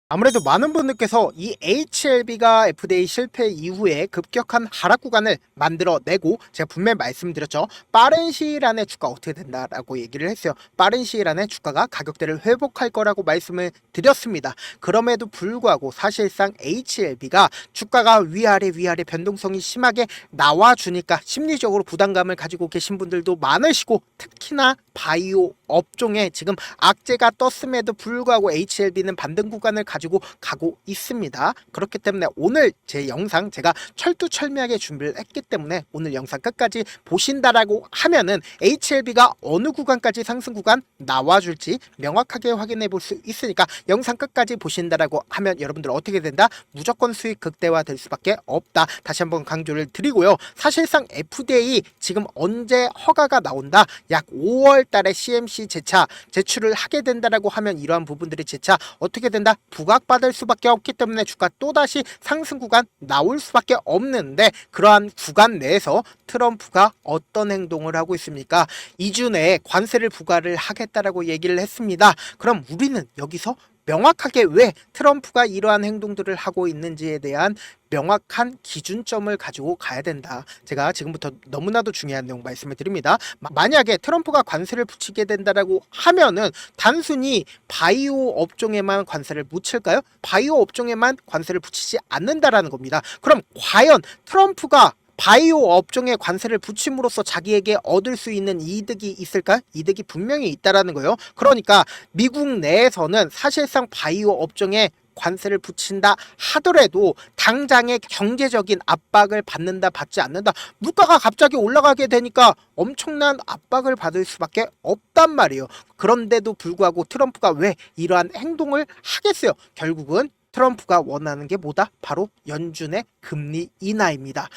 아무래도 많은 분들께서 이 HLB가 FTA 실패 이후에 급격한 하락 구간을 만들어내고, 제가 분명히 말씀드렸죠. 빠른 시일 안에 주가 어떻게 된다라고 얘기를 했어요. 빠른 시일 안에 주가가 가격대를 회복할 거라고 말씀을 드렸습니다. 그럼에도 불구하고 사실상 HLB가 주가가 위아래 변동성이 심하게 나와주니까 심리적으로 부담감을 가지고 계신 분들도 많으시고, 특히나 바이오 업종에 지금 악재가 떴음에도 불구하고 HLB는 반등 구간을 가지고 가고 있습니다. 그렇기 때문에 오늘 제 영상 제가 철두철미하게 준비를 했기 때문에 오늘 영상 끝까지 보신다라고 하면은 HLB가 어느 구간까지 상승 구간 나와줄지 명확하게 확인해 볼 수 있으니까, 영상 끝까지 보신다라고 하면 여러분들 어떻게 된다? 무조건 수익 극대화될 수밖에 없다. 다시 한번 강조를 드리고요. 사실상 FDA 지금 언제 허가가 나온다? 약 5월 달에 CMC 제출을 하게 된다라고 하면 이러한 부분들이 재차 어떻게 된다? 부각받을 수밖에 없기 때문에 주가 또다시 상승 구간 나올 수밖에 없는데, 그러한 구간 내에서 트럼프가 어떤 행동을 하고 있습니까? 2주 내에 관세를 부과를 하겠다라고 얘기를 했습니다. 그럼 우리는 여기서 명확하게 왜 트럼프가 이러한 행동들을 하고 있는지에 대한 명확한 기준점을 가지고 가야 된다. 제가 지금부터 너무나도 중요한 내용 말씀을 드립니다. 만약에 트럼프가 관세를 붙이게 된다라고 하면은 단순히 바이오 업종에만 관세를 붙일까요? 바이오 업종에만 관세를 붙이지 않는다라는 겁니다. 그럼 과연 트럼프가 바이오 업종에 관세를 붙임으로써 자기에게 얻을 수 있는 이득이 있을까? 이득이 분명히 있다라는 거예요. 그러니까 미국 내에서는 사실상 바이오 업종에 관세를 붙인다 하더라도 당장의 경제적인 압박을 받는다 받지 않는다, 물가가 갑자기 올라가게 되니까 엄청난 압박을 받을 수밖에 없단 말이에요. 그런데도 불구하고 트럼프가 왜 이러한 행동을 하겠어요? 결국은 트럼프가 원하는 게 뭐다? 바로 연준의 금리 인하입니다.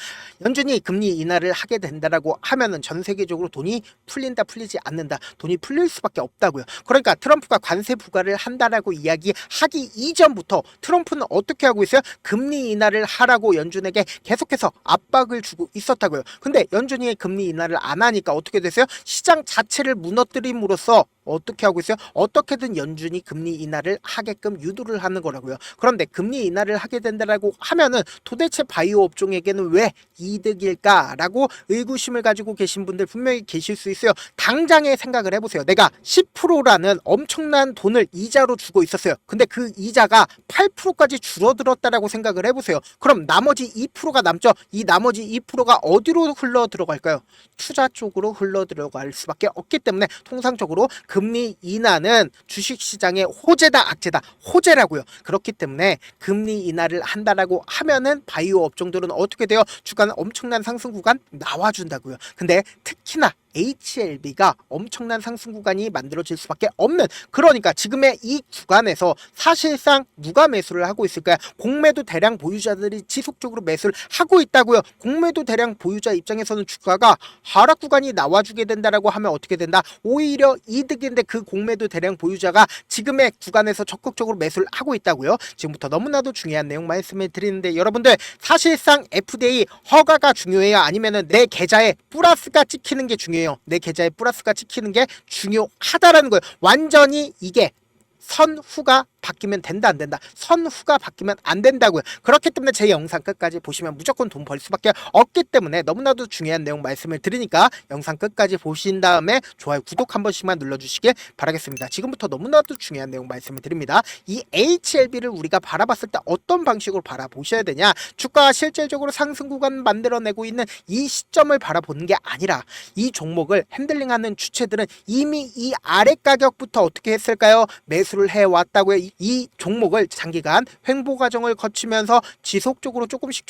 연준이 금리 인하를 하게 된다라고 하면은 전 세계적으로 돈이 풀린다 풀리지 않는다, 돈이 풀릴 수밖에 없다고요. 그러니까 트럼프가 관세 부과를 한다라고 이야기하기 이전부터 트럼프는 어떻게 하고 있어요? 금리 인하를 하라고 연준에게 계속해서 압박을 주고 있었다고요. 근데 연준이 금리 인하를 안 하니까 어떻게 됐어요? 시장 자체를 무너뜨림으로써 어떻게 하고 있어요? 어떻게든 연준이 금리 인하를 하게끔 유도를 하는 거라고요. 그런데 금리 인하를 하게 된다라고 하면은 도대체 바이오 업종에게는 왜 이득일까라고 의구심을 가지고 계신 분들 분명히 계실 수 있어요. 당장에 생각을 해보세요. 내가 10%라는 엄청난 돈을 이자로 주고 있었어요. 근데 그 이자가 8%까지 줄어들었다라고 생각을 해보세요. 그럼 나머지 2%가 남죠. 이 나머지 2%가 어디로 흘러 들어갈까요? 투자 쪽으로 흘러 들어갈 수밖에 없기 때문에 통상적으로 금리 인하는 주식시장의 호재다 악재다? 호재라고요. 그렇기 때문에 금리 인하를 한다라고 하면은 바이오 업종들은 어떻게 돼요? 주가는 엄청난 상승 구간 나와준다고요. 근데 특히나 HLB가 엄청난 상승 구간이 만들어질 수밖에 없는, 그러니까 지금의 이 구간에서 사실상 누가 매수를 하고 있을까요? 공매도 대량 보유자들이 지속적으로 매수를 하고 있다고요. 공매도 대량 보유자 입장에서는 주가가 하락 구간이 나와주게 된다라고 하면 어떻게 된다? 오히려 이득인데 그 공매도 대량 보유자가 지금의 구간에서 적극적으로 매수를 하고 있다고요. 지금부터 너무나도 중요한 내용 말씀을 드리는데, 여러분들 사실상 FDA 허가가 중요해요? 아니면은 내 계좌에 플러스가 찍히는 게 중요해요? 내 계좌에 플러스가 찍히는 게 중요하다라는 거예요. 완전히 이게 선후가 바뀌면 된다 안 된다? 선후가 바뀌면 안 된다고요. 그렇기 때문에 제 영상 끝까지 보시면 무조건 돈 벌 수밖에 없기 때문에 너무나도 중요한 내용 말씀을 드리니까 영상 끝까지 보신 다음에 좋아요 구독 한 번씩만 눌러주시길 바라겠습니다. 지금부터 너무나도 중요한 내용 말씀을 드립니다. 이 HLB를 우리가 바라봤을 때 어떤 방식으로 바라보셔야 되냐? 주가가 실질적으로 상승 구간 만들어내고 있는 이 시점을 바라보는 게 아니라, 이 종목을 핸들링하는 주체들은 이미 이 아래 가격부터 어떻게 했을까요? 매수를 해왔다고요. 이 종목을 장기간 횡보 과정을 거치면서 지속적으로 조금씩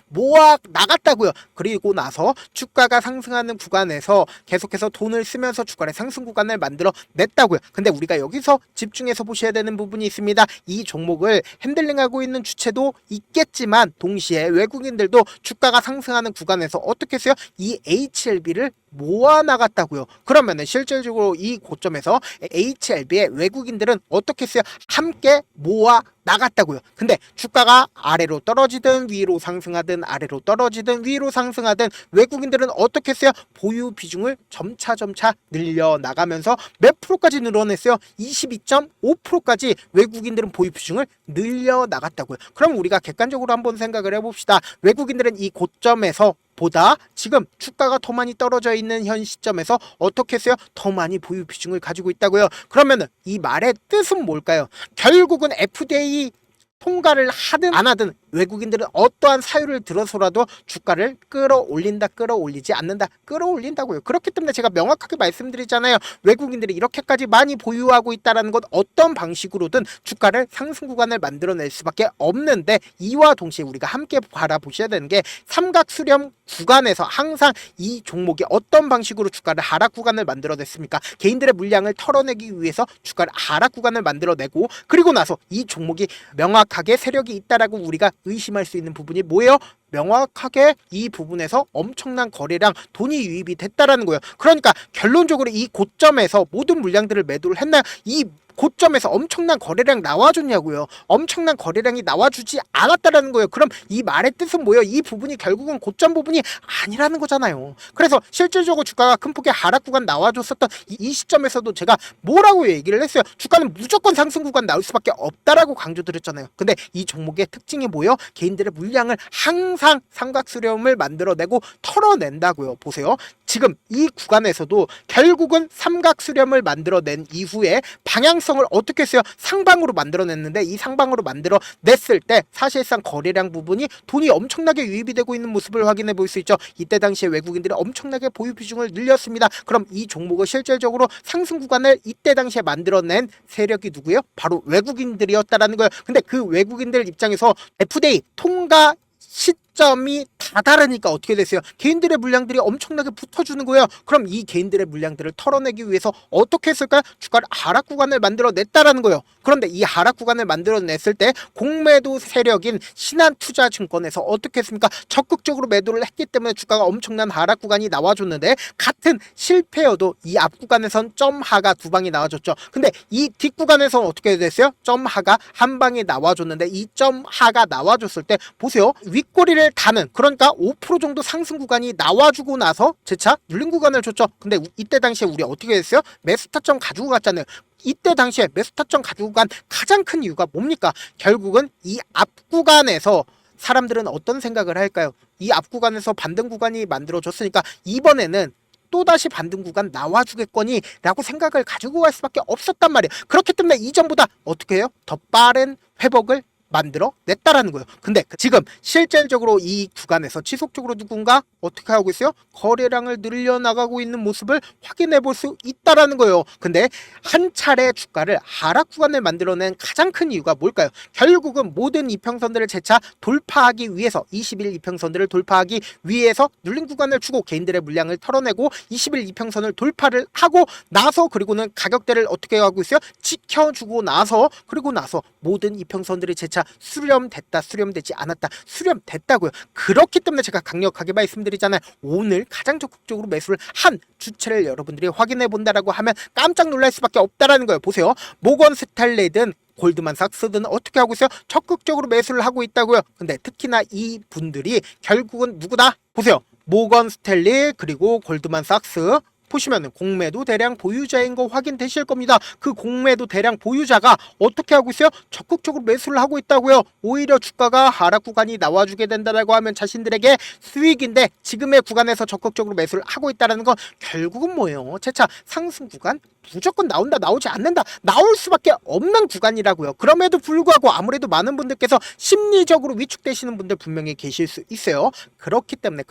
모아 나갔다고요. 그리고 나서 주가가 상승하는 구간에서 계속해서 돈을 쓰면서 주가의 상승 구간을 만들어 냈다고요. 근데 우리가 여기서 집중해서 보셔야 되는 부분이 있습니다. 이 종목을 핸들링하고 있는 주체도 있겠지만 동시에 외국인들도 주가가 상승하는 구간에서 어떻게 했어요? 이 HLB를 모아 나갔다고요. 그러면은 실질적으로 이 고점에서 HLB의 외국인들은 어떻게 했어요? 함께 모아 나갔다고요. 근데 주가가 아래로 떨어지든 위로 상승하든 아래로 떨어지든 위로 상승하든 외국인들은 어떻게 했어요? 보유 비중을 점차 늘려 나가면서 몇 프로까지 늘어냈어요? 22.5%까지 외국인들은 보유 비중을 늘려 나갔다고요. 그럼 우리가 객관적으로 한번 생각을 해봅시다. 외국인들은 이 고점에서 보다 지금 주가가 더 많이 떨어져 있는 현 시점에서 어떻게 했어요? 더 많이 보유 비중을 가지고 있다고요. 그러면은 이 말의 뜻은 뭘까요? 결국은 FDA 통과를 하든 안 하든 외국인들은 어떠한 사유를 들어서라도 주가를 끌어올리지 않는다, 끌어올린다고요. 그렇기 때문에 제가 명확하게 말씀드리잖아요. 외국인들이 이렇게까지 많이 보유하고 있다는 건 어떤 방식으로든 주가를 상승 구간을 만들어낼 수밖에 없는데, 이와 동시에 우리가 함께 바라보셔야 되는 게 삼각 수렴 구간에서 항상 이 종목이 어떤 방식으로 주가를 하락 구간을 만들어냈습니까? 개인들의 물량을 털어내기 위해서 주가를 하락 구간을 만들어내고, 그리고 나서 이 종목이 명확하게 세력이 있다라고 우리가 의심할 수 있는 부분이 뭐예요? 명확하게 이 부분에서 엄청난 거래량, 돈이 유입이 됐다라는 거예요. 그러니까 결론적으로 이 고점에서 모든 물량들을 매도를 했나요? 이 고점에서 엄청난 거래량 나와줬냐고요. 엄청난 거래량이 나와주지 않았다라는 거예요. 그럼 이 말의 뜻은 뭐예요? 이 부분이 결국은 고점 부분이 아니라는 거잖아요. 그래서 실질적으로 주가가 큰 폭의 하락 구간 나와줬었던 이 시점에서도 제가 뭐라고 얘기를 했어요? 주가는 무조건 상승 구간 나올 수밖에 없다라고 강조드렸잖아요. 근데 이 종목의 특징이 뭐예요? 개인들의 물량을 항상 삼각수렴을 만들어내고 털어낸다고요. 보세요. 지금 이 구간에서도 결국은 삼각수렴을 만들어낸 이후에 방향성을 어떻게 했어요? 상방으로 만들어냈는데, 이 상방으로 만들어냈을 때 사실상 거래량 부분이 돈이 엄청나게 유입이 되고 있는 모습을 확인해 볼 수 있죠. 이때 당시에 외국인들이 엄청나게 보유 비중을 늘렸습니다. 그럼 이 종목을 실질적으로 상승 구간을 이때 당시에 만들어낸 세력이 누구예요? 바로 외국인들이었다라는 거예요. 근데 그 외국인들 입장에서 FDA 통과 시점이 다다르니까 어떻게 됐어요? 개인들의 물량들이 엄청나게 붙어주는 거예요. 그럼 이 개인들의 물량들을 털어내기 위해서 어떻게 했을까요? 주가를 하락 구간을 만들어냈다라는 거예요. 그런데 이 하락 구간을 만들어냈을 때 공매도 세력인 신한투자증권에서 어떻게 했습니까? 적극적으로 매도를 했기 때문에 주가가 엄청난 하락 구간이 나와줬는데, 같은 실패여도 이 앞 구간에선 점하가 두 방이 나와줬죠. 근데 이 뒷 구간에서는 어떻게 됐어요? 점하가 한 방이 나와줬는데, 이 점하가 나와줬을 때 보세요. 윗꼬리를 다는, 그러니까 5% 정도 상승 구간이 나와주고 나서 재차 눌린 구간을 줬죠. 근데 이때 당시에 우리 어떻게 했어요? 매수 타점 가지고 갔잖아요. 이때 당시에 매수 타점 가지고 간 가장 큰 이유가 뭡니까? 결국은 이 앞 구간에서 사람들은 어떤 생각을 할까요? 이 앞 구간에서 반등 구간이 만들어졌으니까 이번에는 또다시 반등 구간 나와주겠거니 라고 생각을 가지고 갈 수밖에 없었단 말이에요. 그렇기 때문에 이전보다 어떻게 해요? 더 빠른 회복을 만들어 냈다라는 거예요. 근데 지금 실질적으로 이 구간에서 지속적으로 누군가 어떻게 하고 있어요? 거래량을 늘려나가고 있는 모습을 확인해 볼 수 있다라는 거예요. 근데 한 차례 주가를 하락 구간을 만들어낸 가장 큰 이유가 뭘까요? 결국은 모든 이평선들을 재차 돌파하기 위해서, 20일 이평선들을 돌파하기 위해서 눌린 구간을 주고 개인들의 물량을 털어내고 20일 이평선을 돌파를 하고 나서, 그리고는 가격대를 어떻게 하고 있어요? 지켜주고 나서, 그리고 나서 모든 이평선들이 재차 수렴됐다, 수렴되지 않았다, 수렴됐다고요. 그렇기 때문에 제가 강력하게 말씀드리잖아요. 오늘 가장 적극적으로 매수를 한 주체를 여러분들이 확인해 본다라고 하면 깜짝 놀랄 수밖에 없다라는 거예요. 보세요. 모건 스탠레이든 골드만삭스든 어떻게 하고 있어요? 적극적으로 매수를 하고 있다고요. 근데 특히나 이 분들이 결국은 누구다? 보세요. 모건 스탠리 그리고 골드만삭스 보시면은 공매도 대량 보유자인 거 확인되실 겁니다. 그 공매도 대량 보유자가 어떻게 하고 있어요? 적극적으로 매수를 하고 있다고요. 오히려 주가가 하락 구간이 나와주게 된다라고 하면 자신들에게 수익인데, 지금의 구간에서 적극적으로 매수를 하고 있다는 건 결국은 뭐예요? 재차 상승 구간 무조건 나온다, 나오지 않는다, 나올 수밖에 없는 구간이라고요. 그럼에도 불구하고 아무래도 많은 분들께서 심리적으로 위축되시는 분들 분명히 계실 수 있어요. 그렇기 때문에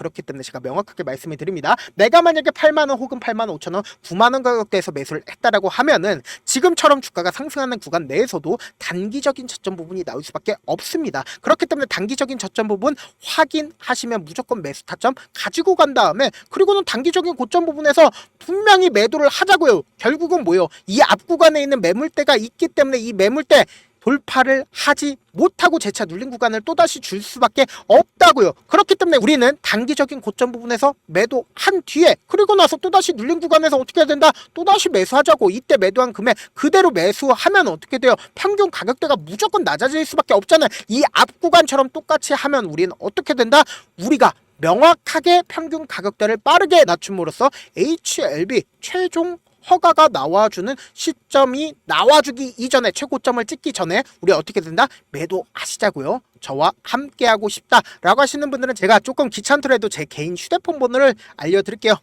제가 명확하게 말씀을 드립니다. 내가 만약에 8만원 혹은 8만 5천원, 9만원 가격대에서 매수를 했다라고 하면은 지금처럼 주가가 상승하는 구간 내에서도 단기적인 저점 부분이 나올 수밖에 없습니다. 그렇기 때문에 단기적인 저점 부분 확인하시면 무조건 매수 타점 가지고 간 다음에, 그리고는 단기적인 고점 부분에서 분명히 매도를 하자고요. 결국은 뭐예요? 이 앞 구간에 있는 매물대가 있기 때문에 이 매물대 돌파를 하지 못하고 재차 눌린 구간을 또다시 줄 수밖에 없다고요. 그렇기 때문에 우리는 단기적인 고점 부분에서 매도한 뒤에 그리고 나서 또다시 눌린 구간에서 어떻게 해야 된다? 또다시 매수하자고. 이때 매도한 금액 그대로 매수하면 어떻게 돼요? 평균 가격대가 무조건 낮아질 수밖에 없잖아요. 이 앞 구간처럼 똑같이 하면 우리는 어떻게 된다? 우리가 명확하게 평균 가격대를 빠르게 낮춤으로써 HLB 최종 허가가 나와주는 시점이 나와주기 이전에 최고점을 찍기 전에 우리 어떻게 된다? 매도하시자고요. 저와 함께하고 싶다라고 하시는 분들은 제가 조금 귀찮더라도 제 개인 휴대폰 번호를 알려드릴게요.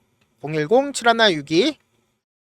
010-7162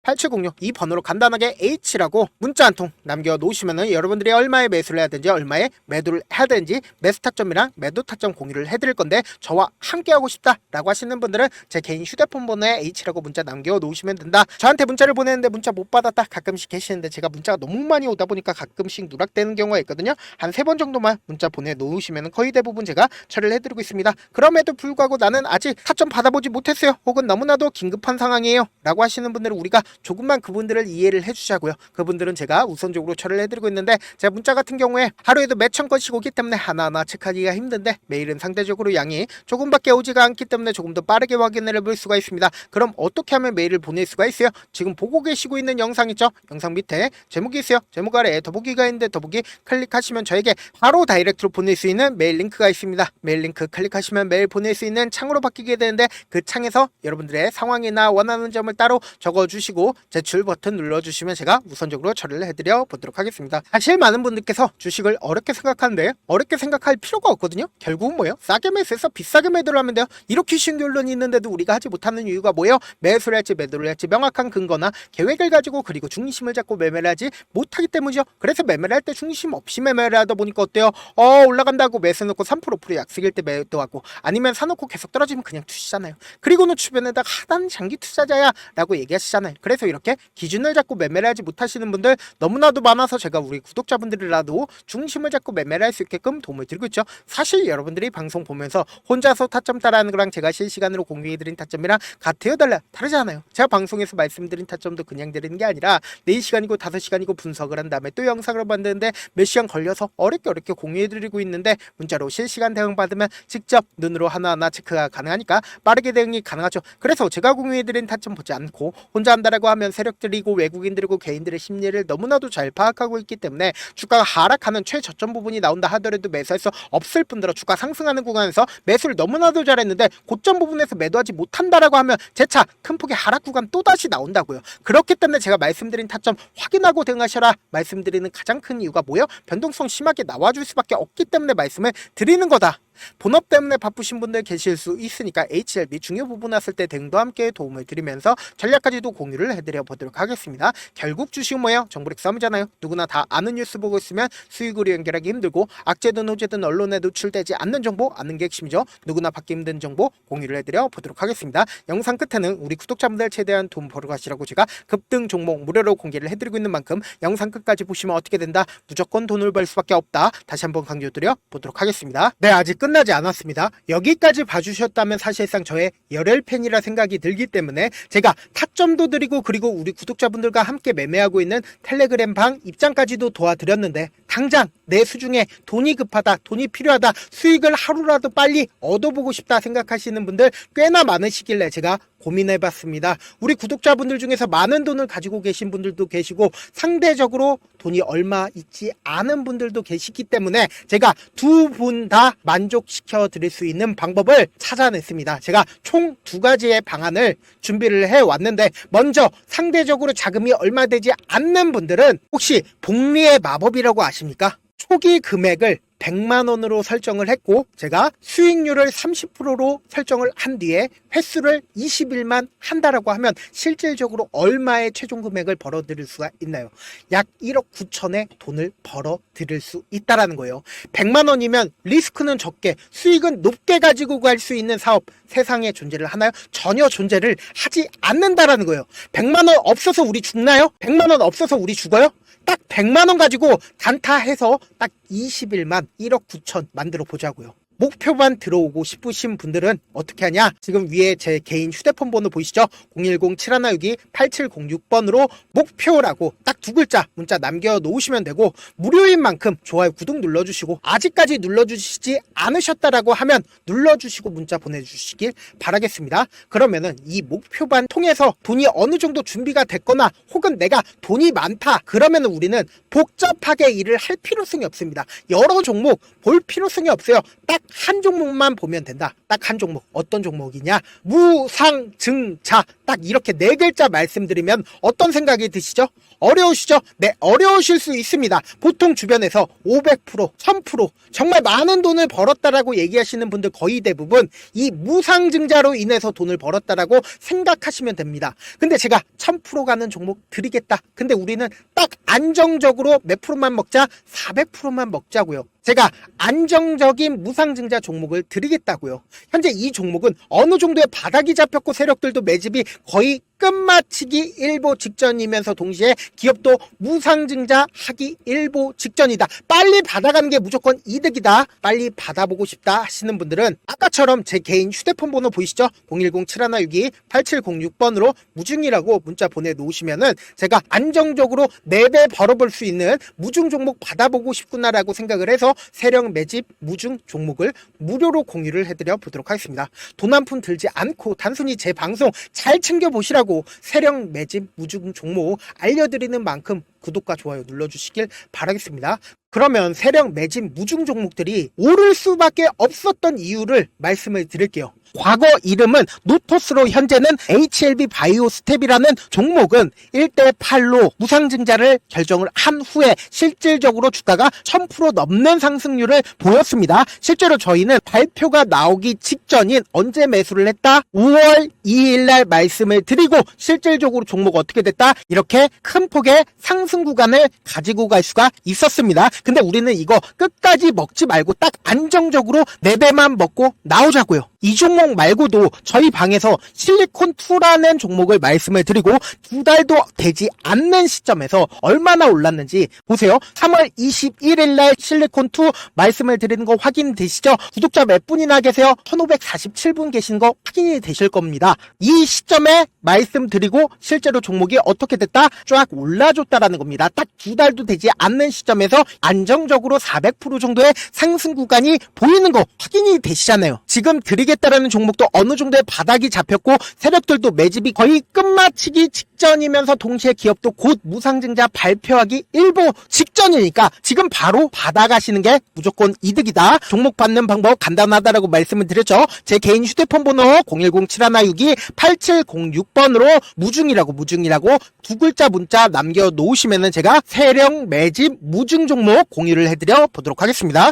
8706 이 번호로 간단하게 H라고 문자 한 통 남겨놓으시면은 여러분들이 얼마에 매수를 해야 되는지 얼마에 매도를 해야 되는지 매수 타점이랑 매도 타점 공유를 해드릴 건데 저와 함께하고 싶다라고 하시는 분들은 제 개인 휴대폰 번호에 H라고 문자 남겨놓으시면 된다. 저한테 문자를 보내는데 문자 못 받았다 가끔씩 계시는데 제가 문자가 너무 많이 오다 보니까 가끔씩 누락되는 경우가 있거든요. 한 3번 정도만 문자 보내놓으시면 거의 대부분 제가 처리를 해드리고 있습니다. 그럼에도 불구하고 나는 아직 타점 받아보지 못했어요. 혹은 너무나도 긴급한 상황이에요 라고 하시는 분들은 우리가 조금만 그분들을 이해를 해주자고요. 그분들은 제가 우선적으로 처리를 해드리고 있는데 제 문자 같은 경우에 하루에도 몇천 건씩 오기 때문에 하나하나 체크하기가 힘든데 매일은 상대적으로 양이 조금밖에 오지가 않기 때문에 조금 더 빠르게 확인을 해볼 수가 있습니다. 그럼 어떻게 하면 메일을 보낼 수가 있어요? 지금 보고 계시고 있는 영상 있죠? 영상 밑에 제목이 있어요. 제목 아래에 더보기가 있는데 더보기 클릭하시면 저에게 바로 다이렉트로 보낼 수 있는 메일 링크가 있습니다. 메일 링크 클릭하시면 메일 보낼 수 있는 창으로 바뀌게 되는데 그 창에서 여러분들의 상황이나 원하는 점을 따로 적어주시고 제출 버튼 눌러주시면 제가 우선적으로 처리를 해드려 보도록 하겠습니다. 사실 많은 분들께서 주식을 어렵게 생각하는데 어렵게 생각할 필요가 없거든요. 결국은 뭐예요? 싸게 매수해서 비싸게 매도를 하면 돼요. 이렇게 쉬운 결론이 있는데도 우리가 하지 못하는 이유가 뭐예요? 매수를 할지 매도를 할지 명확한 근거나 계획을 가지고 그리고 중심을 잡고 매매를 하지 못하기 때문이죠. 그래서 매매를 할 때 중심 없이 매매를 하다 보니까 어때요? 올라간다고 매수해놓고 3% 약속일 때 매도하고 아니면 사놓고 계속 떨어지면 그냥 투시잖아요. 그리고는 주변에다가 하단 장기 투자자야 라고 얘기하시잖아요. 그래서 이렇게 기준을 잡고 매매를 하지 못하시는 분들 너무나도 많아서 제가 우리 구독자분들이라도 중심을 잡고 매매를 할 수 있게끔 도움을 드리고 있죠. 사실 여러분들이 방송 보면서 혼자서 타점 따라하는 거랑 제가 실시간으로 공유해드린 타점이랑 같아요 달라요? 다르지 않아요. 제가 방송에서 말씀드린 타점도 그냥 드리는 게 아니라 4시간이고 5시간이고 분석을 한 다음에 또 영상을 만드는데 몇 시간 걸려서 어렵게 공유해드리고 있는데 문자로 실시간 대응 받으면 직접 눈으로 하나하나 체크가 가능하니까 빠르게 대응이 가능하죠. 그래서 제가 공유해드린 타점 보지 않고 혼자 한다라고 하면 세력들이고 외국인들이고 개인들의 심리를 너무나도 잘 파악하고 있기 때문에 주가가 하락하는 최저점 부분이 나온다 하더라도 매수할 수 없을 뿐더러 주가 상승하는 구간에서 매수를 너무나도 잘했는데 고점 부분에서 매도하지 못한다라고 하면 재차 큰 폭의 하락 구간 또다시 나온다고요. 그렇기 때문에 제가 말씀드린 타점 확인하고 대응하셔라 말씀드리는 가장 큰 이유가 뭐예요? 변동성 심하게 나와줄 수밖에 없기 때문에 말씀을 드리는 거다. 본업 때문에 바쁘신 분들 계실 수 있으니까 HLB 중요 부분 왔을 때 대응도 함께 도움을 드리면서 전략까지도 공유를 해드려 보도록 하겠습니다. 결국 주식은 뭐예요? 정보력 싸움이잖아요. 누구나 다 아는 뉴스 보고 있으면 수익으로 연결하기 힘들고 악재든 호재든 언론에 노출되지 않는 정보 아는 게 핵심이죠. 누구나 받기 힘든 정보 공유를 해드려 보도록 하겠습니다. 영상 끝에는 우리 구독자분들 최대한 돈 벌어 가시라고 제가 급등 종목 무료로 공개를 해드리고 있는 만큼 영상 끝까지 보시면 어떻게 된다? 무조건 돈을 벌 수밖에 없다. 다시 한번 강조드려 보도록 하겠습니다. 네, 아직 끝나지 않았습니다. 여기까지 봐주셨다면 사실상 저의 열혈 팬이라 생각이 들기 때문에 제가 타점도 드리고 그리고 우리 구독자분들과 함께 매매하고 있는 텔레그램 방 입장까지도 도와드렸는데 당장 내 수중에 돈이 급하다, 돈이 필요하다, 수익을 하루라도 빨리 얻어보고 싶다 생각하시는 분들 꽤나 많으시길래 제가 고민해봤습니다. 우리 구독자분들 중에서 많은 돈을 가지고 계신 분들도 계시고 상대적으로 돈이 얼마 있지 않은 분들도 계시기 때문에 제가 두 분 다 만족시켜 드릴 수 있는 방법을 찾아냈습니다. 제가 총 2가지의 방안을 준비를 해왔는데 먼저 상대적으로 자금이 얼마 되지 않는 분들은 혹시 복리의 마법이라고 아십니까? 초기 금액을 100만 원으로 설정을 했고 제가 수익률을 30%로 설정을 한 뒤에 횟수를 20일만 한다라고 하면 실질적으로 얼마의 최종 금액을 벌어들일 수가 있나요? 약 1억 9천의 돈을 벌어들일 수 있다라는 거예요. 100만 원이면 리스크는 적게 수익은 높게 가지고 갈 수 있는 사업 세상에 존재를 하나요? 전혀 존재를 하지 않는다라는 거예요. 100만 원 없어서 우리 죽나요? 100만 원 없어서 우리 죽어요? 딱 100만 원 가지고 단타해서 딱 20일만 1억 9천 만들어 보자고요. 목표만 들어오고 싶으신 분들은 어떻게 하냐? 지금 위에 제 개인 휴대폰 번호 보이시죠? 010-7162-8706번으로 목표라고 딱 두 글자 문자 남겨놓으시면 되고, 무료인 만큼 좋아요, 구독 눌러주시고, 아직까지 눌러주시지 않으셨다라고 하면 눌러주시고 문자 보내주시길 바라겠습니다. 그러면은 이 목표반 통해서 돈이 어느 정도 준비가 됐거나 혹은 내가 돈이 많다 그러면은 우리는 복잡하게 일을 할 필요성이 없습니다. 여러 종목 볼 필요성이 없어요. 딱 한 종목만 보면 된다. 딱 한 종목. 어떤 종목이냐? 무상증자. 딱 이렇게 네 글자 말씀드리면 어떤 생각이 드시죠? 어려우시죠? 네, 어려우실 수 있습니다. 보통 주변에서 500%, 1000% 정말 많은 돈을 벌었다라고 얘기하시는 분들 거의 대부분 이 무상증자로 인해서 돈을 벌었다라고 생각하시면 됩니다. 근데 제가 1000% 가는 종목 드리겠다. 근데 우리는 딱 안정적으로 몇 프로만 먹자? 400%만 먹자고요. 제가 안정적인 무상증자 종목을 드리겠다고요. 현재 이 종목은 어느 정도의 바닥이 잡혔고 세력들도 매집이 거의 끝마치기 일보 직전이면서 동시에 기업도 무상증자 하기 일보 직전이다. 빨리 받아가는 게 무조건 이득이다. 빨리 받아보고 싶다 하시는 분들은 아까처럼 제 개인 휴대폰 번호 보이시죠? 010-7162-8706번으로 무중이라고 문자 보내놓으시면은 제가 안정적으로 4배 벌어볼 수 있는 무중 종목 받아보고 싶구나라고 생각을 해서 세력 매집 무중 종목을 무료로 공유를 해드려 보도록 하겠습니다. 돈 한 푼 들지 않고 단순히 제 방송 잘 챙겨보시라고 세력 매집 무중 종목 알려드리는 만큼 구독과 좋아요 눌러주시길 바라겠습니다. 그러면 세력 매집 무중 종목들이 오를 수밖에 없었던 이유를 말씀을 드릴게요. 과거 이름은 노토스로 현재는 HLB 바이오스텝이라는 종목은 1대8로 무상증자를 결정을 한 후에 실질적으로 주가가 1000% 넘는 상승률을 보였습니다. 실제로 저희는 발표가 나오기 직전인 언제 매수를 했다? 5월 2일 날 말씀을 드리고 실질적으로 종목 어떻게 됐다? 이렇게 큰 폭의 상승 구간을 가지고 갈 수가 있었습니다. 근데 우리는 이거 끝까지 먹지 말고 딱 안정적으로 4배만 먹고 나오자고요. 이 종목 말고도 저희 방에서 실리콘2라는 종목을 말씀을 드리고 2달도 되지 않는 시점에서 얼마나 올랐는지 보세요. 3월 21일 날 실리콘2 말씀을 드리는 거 확인되시죠? 구독자 몇 분이나 계세요? 1547분 계신 거 확인이 되실 겁니다. 이 시점에 말씀드리고 실제로 종목이 어떻게 됐다? 쫙 올라줬다라는 겁니다. 딱 2달도 되지 않는 시점에서 안정적으로 400% 정도의 상승 구간이 보이는 거 확인이 되시잖아요. 지금 드리겠다라는 종목도 어느 정도의 바닥이 잡혔고 세력들도 매집이 거의 끝마치기 직전이면서 동시에 기업도 곧 무상증자 발표하기 일보 직전이니까 지금 바로 받아가시는 게 무조건 이득이다. 종목 받는 방법 간단하다라고 말씀을 드렸죠. 제 개인 휴대폰 번호 010-7162-8706번으로 무중이라고 두 글자 문자 남겨놓으시면은 제가 세력 매집 무중 종목 공유를 해드려 보도록 하겠습니다.